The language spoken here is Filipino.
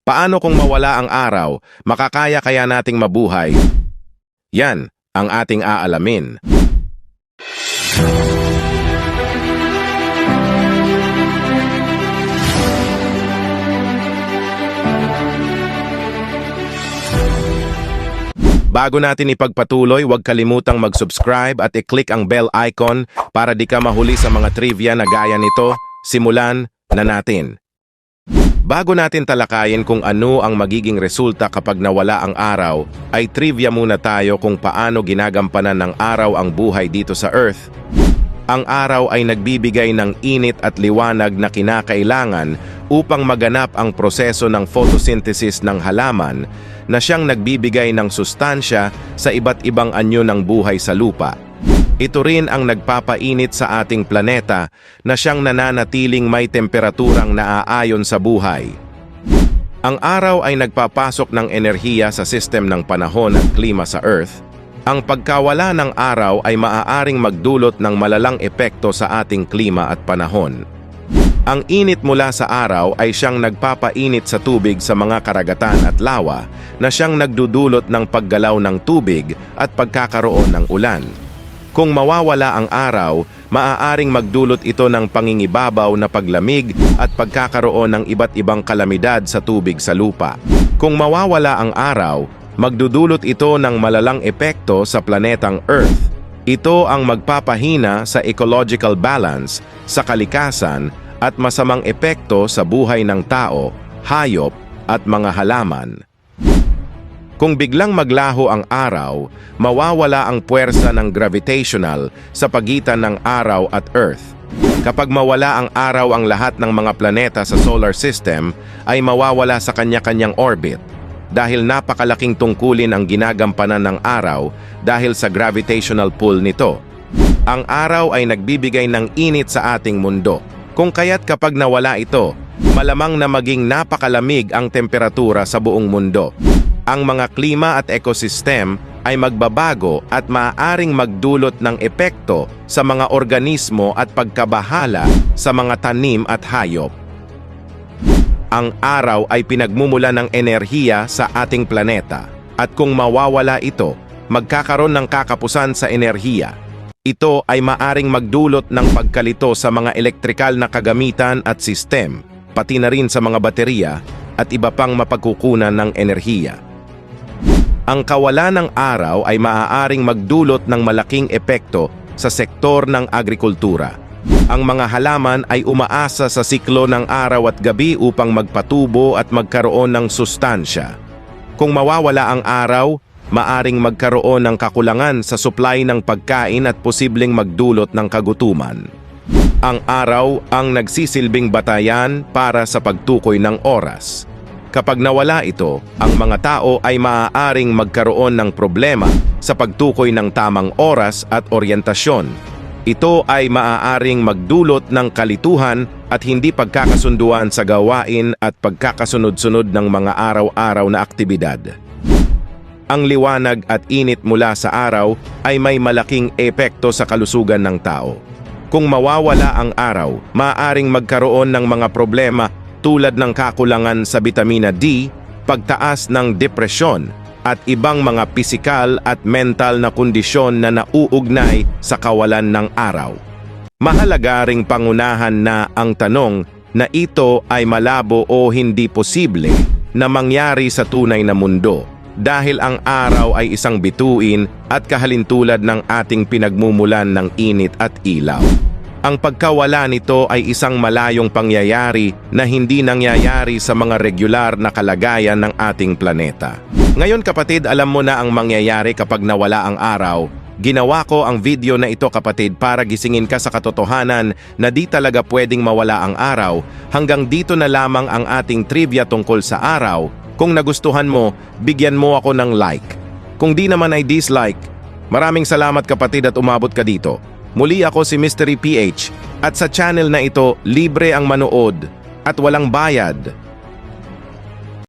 Paano kung mawala ang araw, makakaya kaya nating mabuhay? Yan ang ating aalamin. Bago natin ipagpatuloy, huwag kalimutang mag-subscribe at i-click ang bell icon para di ka mahuli sa mga trivia na gaya nito. Simulan na natin. Bago natin talakayin kung ano ang magiging resulta kapag nawala ang araw, ay trivia muna tayo kung paano ginagampanan ng araw ang buhay dito sa Earth. Ang araw ay nagbibigay ng init at liwanag na kinakailangan upang maganap ang proseso ng photosynthesis ng halaman na siyang nagbibigay ng sustansya sa iba't ibang anyo ng buhay sa lupa. Ito rin ang nagpapainit sa ating planeta na siyang nananatiling may temperaturang naaayon sa buhay. Ang araw ay nagpapasok ng enerhiya sa sistem ng panahon at klima sa Earth. Ang pagkawala ng araw ay maaaring magdulot ng malalang epekto sa ating klima at panahon. Ang init mula sa araw ay siyang nagpapainit sa tubig sa mga karagatan at lawa na siyang nagdudulot ng paggalaw ng tubig at pagkakaroon ng ulan. Kung mawawala ang araw, maaaring magdulot ito ng pangingibabaw na paglamig at pagkakaroon ng iba't ibang kalamidad sa tubig sa lupa. Kung mawawala ang araw, magdudulot ito ng malalang epekto sa planetang Earth. Ito ang magpapahina sa ecological balance, sa kalikasan, at masamang epekto sa buhay ng tao, hayop, at mga halaman. Kung biglang maglaho ang araw, mawawala ang puwersa ng gravitational sa pagitan ng araw at Earth. Kapag mawala ang araw ang lahat ng mga planeta sa solar system, ay mawawala sa kanya-kanyang orbit. Dahil napakalaking tungkulin ang ginagampanan ng araw dahil sa gravitational pull nito. Ang araw ay nagbibigay ng init sa ating mundo. Kung kaya't kapag nawala ito, malamang na maging napakalamig ang temperatura sa buong mundo. Ang mga klima at ekosistem ay magbabago at maaaring magdulot ng epekto sa mga organismo at pagkabahala sa mga tanim at hayop. Ang araw ay pinagmumula ng enerhiya sa ating planeta, at kung mawawala ito, magkakaroon ng kakapusan sa enerhiya. Ito ay maaring magdulot ng pagkalito sa mga elektrikal na kagamitan at sistem, pati na rin sa mga baterya at iba pang mapagkukunan ng enerhiya. Ang kawalan ng araw ay maaaring magdulot ng malaking epekto sa sektor ng agrikultura. Ang mga halaman ay umaasa sa siklo ng araw at gabi upang magpatubo at magkaroon ng sustansya. Kung mawawala ang araw, maaring magkaroon ng kakulangan sa supply ng pagkain at posibleng magdulot ng kagutuman. Ang araw ang nagsisilbing batayan para sa pagtukoy ng oras. Kapag nawala ito, ang mga tao ay maaaring magkaroon ng problema sa pagtukoy ng tamang oras at oryentasyon. Ito ay maaaring magdulot ng kalituhan at hindi pagkakasunduan sa gawain at pagkakasunod-sunod ng mga araw-araw na aktibidad. Ang liwanag at init mula sa araw ay may malaking epekto sa kalusugan ng tao. Kung mawawala ang araw, maaaring magkaroon ng mga problema tulad ng kakulangan sa bitamina D, pagtaas ng depresyon, at ibang mga pisikal at mental na kondisyon na nauugnay sa kawalan ng araw. Mahalaga ring pangunahan na ang tanong na ito ay malabo o hindi posible na mangyari sa tunay na mundo. Dahil ang araw ay isang bituin at kahalintulad ng ating pinagmumulan ng init at ilaw. Ang pagkawala nito ay isang malayong pangyayari na hindi nangyayari sa mga regular na kalagayan ng ating planeta. Ngayon kapatid, alam mo na ang mangyayari kapag nawala ang araw. Ginawa ko ang video na ito kapatid para gisingin ka sa katotohanan na di talaga pwedeng mawala ang araw. Hanggang dito na lamang ang ating trivia tungkol sa araw. Kung nagustuhan mo, bigyan mo ako ng like. Kung di naman ay dislike, maraming salamat kapatid at umabot ka dito. Muli ako si Mystery PH at sa channel na ito, libre ang manood at walang bayad.